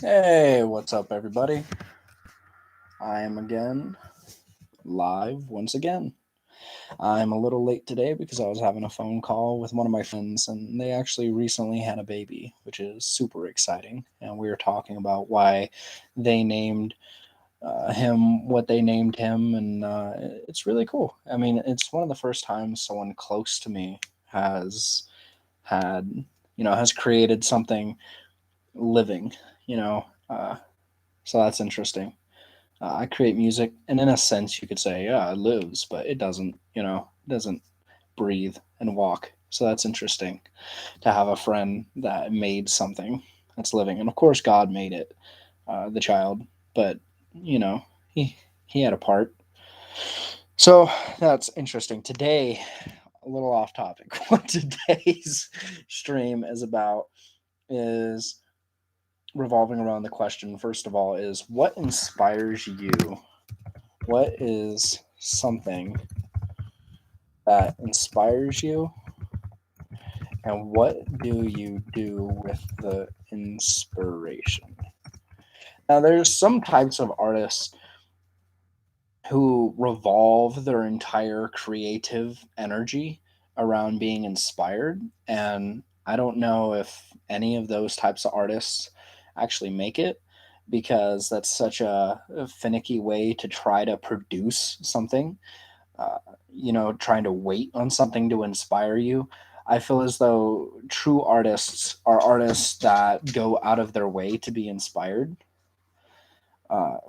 Hey, what's up, everybody? I am again live once again. I'm a little late today because I was having a phone call with one of my friends, and they actually recently had a baby, which is super exciting. And we were talking about why they named him what they named him, and it's really cool. I mean, it's one of the first times someone close to me has had, has created something living, you know. So that's interesting. I create music, and in a sense, you could say, yeah, it lives, but it doesn't. It doesn't breathe and walk. So that's interesting to have a friend that made something that's living, and of course, God made it, the child, but you know, he he had a part. So that's interesting. Today, a little off topic. What today's stream is about is revolving around the question. First of all, is what inspires you? What is something that inspires you, and what do you do with the inspiration? Now, there's some types of artists who revolve their entire creative energy around being inspired, and I don't know if any of those types of artists actually make it because that's such a finicky way to try to produce something, uh, trying to wait on something to inspire you. I feel as though true artists are artists that go out of their way to be inspired,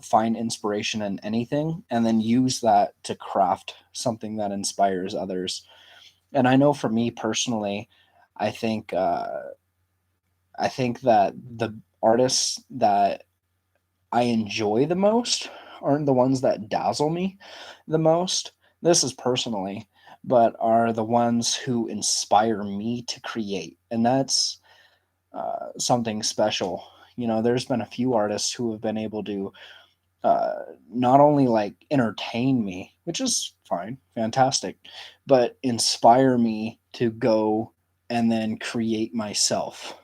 find inspiration in anything, and then use that to craft something that inspires others. And I know for me personally, I think I think that the artists that I enjoy the most aren't the ones that dazzle me the most. This is personally, but are the ones who inspire me to create. And that's something special. There's been a few artists who have been able to uh, not only like entertain me, which is fine, fantastic, but inspire me to go and then create myself.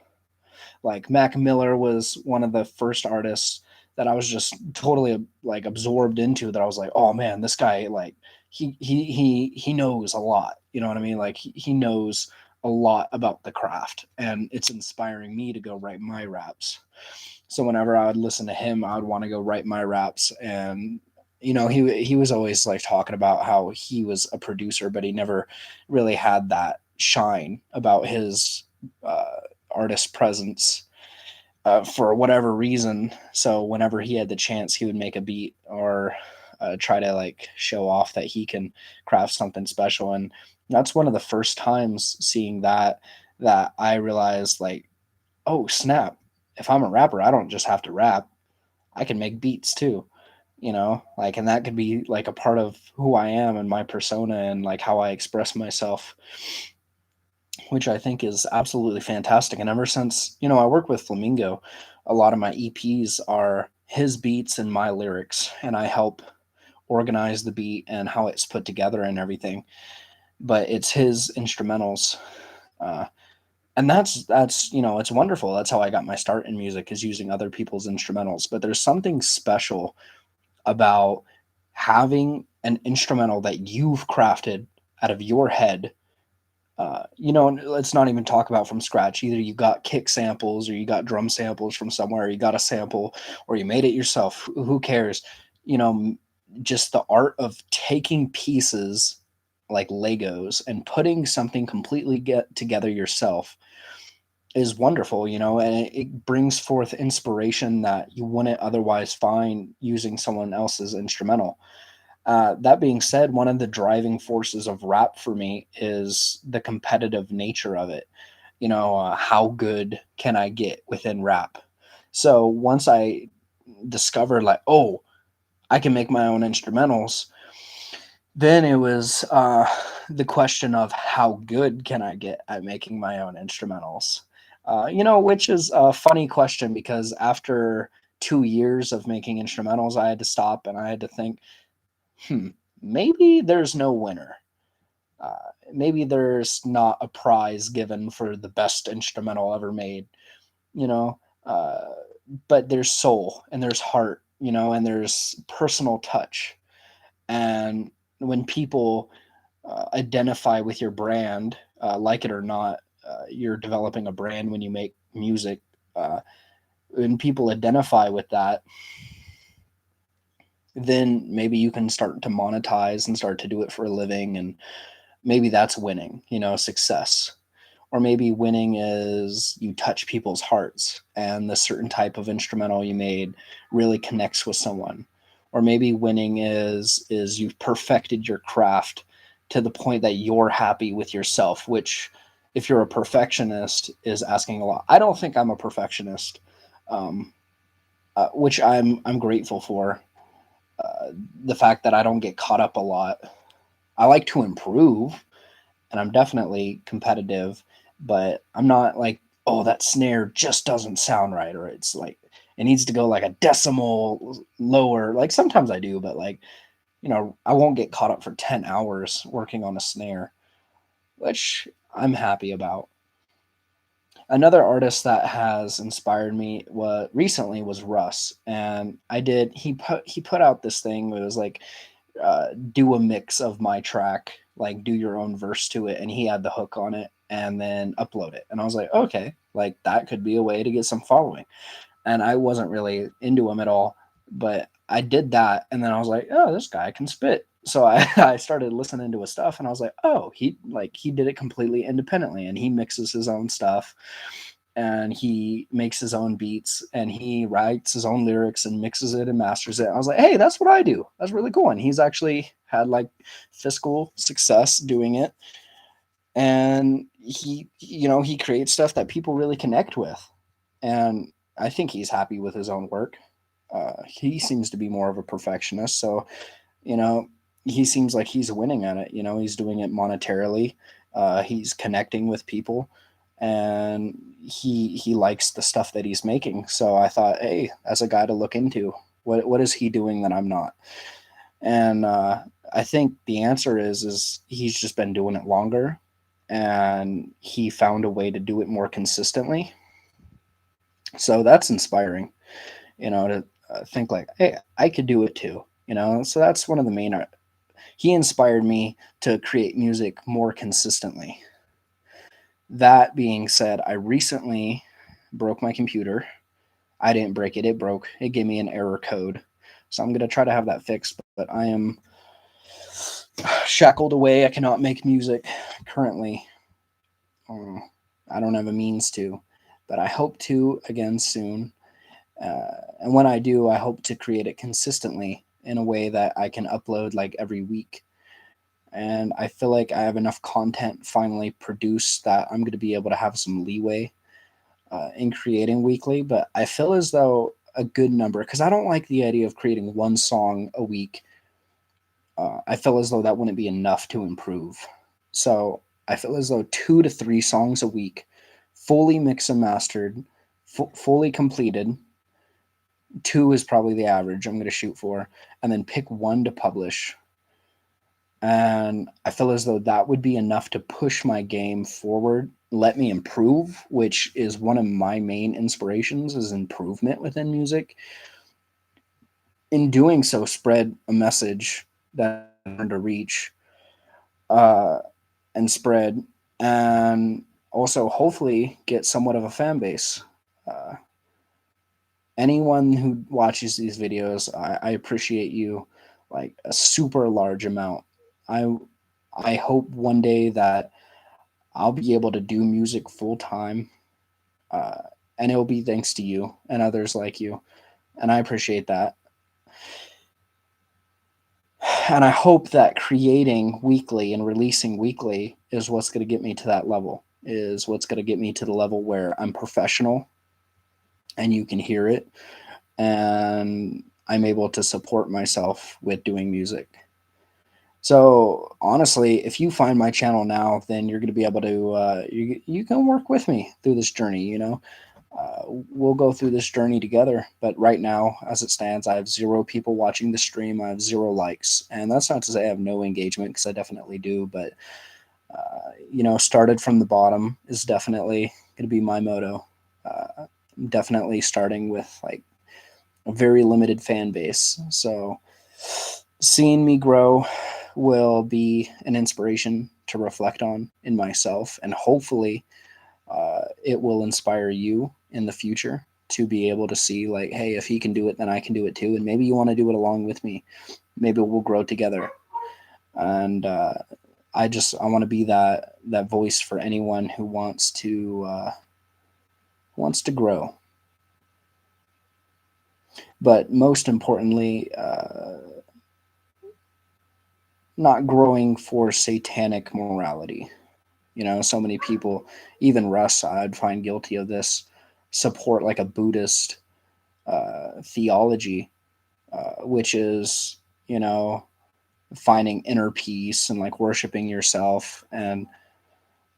Like Mac Miller was one of the first artists that I was just totally like absorbed into. That I was like, oh man, this guy like he knows a lot. You know what I mean? Like he knows a lot about the craft, and it's inspiring me to go write my raps. So whenever I would listen to him, I would want to go write my raps. And he was always like talking about how he was a producer, but he never really had that shine about his artist presence, for whatever reason. So whenever he had the chance, he would make a beat or try to like show off that he can craft something special. And that's one of the first times seeing that I realized, like, oh snap! If I'm a rapper, I don't just have to rap. I can make beats too. Like, and that could be like a part of who I am and my persona and like how I express myself, which I think is absolutely fantastic. And ever since, I work with Flamingo, a lot of my EPs are his beats and my lyrics, and I help organize the beat and how it's put together and everything. But it's his instrumentals. Uh, and that's it's wonderful. That's how I got my start in music, is using other people's instrumentals. But there's something special about having an instrumental that you've crafted out of your head. Let's not even talk about from scratch. Either you got kick samples or you got drum samples from somewhere, or you got a sample, or you made it yourself. Who cares? You know, just the art of taking pieces like Legos and putting something completely get together yourself is wonderful, and it brings forth inspiration that you wouldn't otherwise find using someone else's instrumental. That being said, one of the driving forces of rap for me is the competitive nature of it. How good can I get within rap? So once I discovered, like, oh, I can make my own instrumentals, then it was the question of how good can I get at making my own instrumentals? Which is a funny question because after 2 years of making instrumentals, I had to stop and I had to think, hmm, maybe there's no winner. Maybe there's not a prize given for the best instrumental ever made. You know, uh, but there's soul and there's heart, and there's personal touch. And when people identify with your brand, like it or not, you're developing a brand when you make music. When people identify with that, then maybe you can start to monetize and start to do it for a living. And maybe that's winning, success. Or maybe winning is you touch people's hearts and the certain type of instrumental you made really connects with someone. Or maybe winning is you've perfected your craft to the point that you're happy with yourself, which if you're a perfectionist is asking a lot. I don't think I'm a perfectionist, um, which I'm grateful for. The fact that I don't get caught up a lot. I like to improve, and I'm definitely competitive, but I'm not like, oh, that snare just doesn't sound right, or it's like it needs to go like a decimal lower. Like sometimes I do, but like, I won't get caught up for 10 hours working on a snare, which I'm happy about. Another artist that has inspired me recently was Russ, and he put out this thing. It was like do a mix of my track, like do your own verse to it, and he had the hook on it, and then upload it. And I was like, okay, like that could be a way to get some following. And I wasn't really into him at all, but I did that, and then I was like, oh, this guy can spit. So I started listening to his stuff, and I was like, oh, he did it completely independently, and he mixes his own stuff, and he makes his own beats, and he writes his own lyrics and mixes it and masters it. I was like, hey, that's what I do. That's really cool. And he's actually had like fiscal success doing it. And he creates stuff that people really connect with. And I think he's happy with his own work. He seems to be more of a perfectionist. So, you know, he seems like he's winning at it. He's doing it monetarily. He's connecting with people, and he likes the stuff that he's making. So I thought, hey, as a guy to look into, what is he doing that I'm not? And I think the answer is he's just been doing it longer, and he found a way to do it more consistently. So that's inspiring, to think like, hey, I could do it too. So that's one of the main. He inspired me to create music more consistently. That being said, I recently broke my computer. I didn't break it, it broke. It gave me an error code. So I'm going to try to have that fixed, but I am shackled away. I cannot make music currently. I don't have a means to, but I hope to again soon. And when I do, I hope to create it consistently in a way that I can upload like every week. And I feel like I have enough content finally produced that I'm going to be able to have some leeway in creating weekly. But I feel as though a good number, because I don't like the idea of creating one song a week. I feel as though that wouldn't be enough to improve. So I feel as though 2 to 3 songs a week, fully mixed and mastered, fully completed. Two is probably the average I'm going to shoot for, and then pick one to publish. And I feel as though that would be enough to push my game forward, let me improve, which is one of my main inspirations is improvement within music. In doing so, spread a message that I want to reach, uh, and spread, and also hopefully get somewhat of a fan base. Uh, Anyone who watches these videos, I appreciate you like a super large amount. I I hope one day that I'll be able to do music full time, uh, and it will be thanks to you and others like you, and I appreciate that. And I hope that creating weekly and releasing weekly is what's going to get me to that level. Is what's going to get me to the level where I'm professional and you can hear it, and I'm able to support myself with doing music. So honestly, if you find my channel now, then you're going to be able to you can work with me through this journey. We'll go through this journey together. But right now, as it stands, I have 0 people watching the stream. I have 0 likes, and that's not to say I have no engagement, because I definitely do. But started from the bottom is definitely going to be my motto. definitely starting with like a very limited fan base. So seeing me grow will be an inspiration to reflect on in myself, and hopefully it will inspire you in the future to be able to see like, hey, if he can do it, then I can do it too, and maybe you want to do it along with me. Maybe we'll grow together. And I want to be that voice for anyone who wants to grow. But most importantly, not growing for satanic morality. You know, so many people, even Russ, I'd find guilty of this, support like a Buddhist theology, which is, you know, finding inner peace and like worshiping yourself. And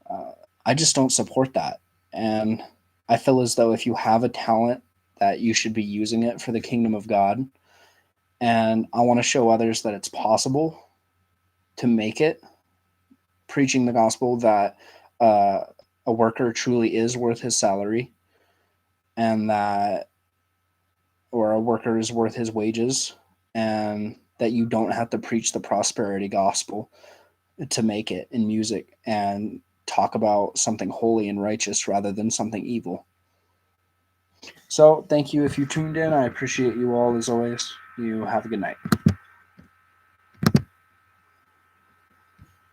uh, I just don't support that. And I feel as though if you have a talent, that you should be using it for the kingdom of God. And I want to show others that it's possible to make it, preaching the gospel that uh, a worker truly is worth his salary, and that, or a worker is worth his wages, and that you don't have to preach the prosperity gospel to make it in music and talk about something holy and righteous rather than something evil. So, thank you if you tuned in. I appreciate you all as always. You have a good night.